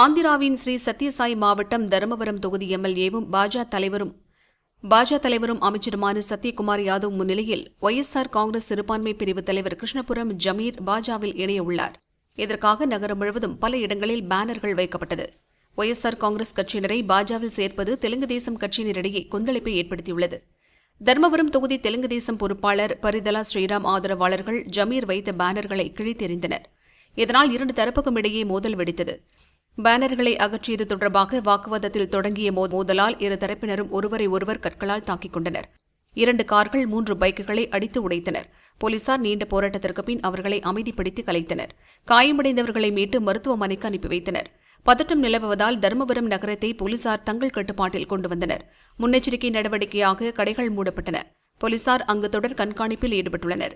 ஆந்திராவின் ஸ்ரீ சத்யசாய் மாவட்டம் தருமபுரம் தொகுதி எம்எல்ஏவும் பாஜக தலைவரும் அமைச்சருமான சத்யகுமார் யாதவ் முன்னிலையில் ஒய்எஸ்ஆர் காங்கிரஸ் சிறுபான்மை பிரிவு தலைவர் கிருஷ்ணபுரம் ஜமீர் பாஜகவில் இணையவுள்ளார். இதற்காக நகரம் முழுவதும் பல இடங்களில் பேனர்கள் வைக்கப்பட்டது. ஒய்எஸ்ஆர் காங்கிரஸ் கட்சியினரை பாஜகவில் சேர்ப்பது தெலுங்கு தேசம் கட்சியினரிடையே கொந்தளிப்பை ஏற்படுத்தியுள்ளது. தருமபுரம் தொகுதி தெலுங்கு தேசம் பொறுப்பாளர் பரிதலா ஸ்ரீராம் ஆதரவாளர்கள் ஜமீர் வைத்த பேனர்களை கிழித்தெறிந்தனர். இதனால் இரண்டு தரப்புக்கும் இடையே மோதல் வெடித்தது. பேனர்களை அகற்றியது தொடர்பாக வாக்குவாதத்தில் தொடங்கிய மோதலால் இரு தரப்பினரும் ஒருவரை ஒருவர் கற்களால் தாக்கிக் கொண்டனர். 2 கார்கள் 3 பைக்குகளை அடித்து உடைத்தனர். போலீசார் நீண்ட போராட்டத்திற்கு பின் அவர்களை அமைதிப்படுத்தி கலைத்தனர். காயமடைந்தவர்களை மீட்டு மருத்துவமனைக்கு அனுப்பி வைத்தனர். பதட்டம் நிலவுவதால் தருமபுரம் நகரத்தை போலீசார் தங்கள் கட்டுப்பாட்டில் கொண்டு வந்தனர். முன்னெச்சரிக்கை நடவடிக்கையாக கடைகள் மூடப்பட்டன. போலீசார் அங்கு தொடர் கண்காணிப்பில் ஈடுபட்டுள்ளனர்.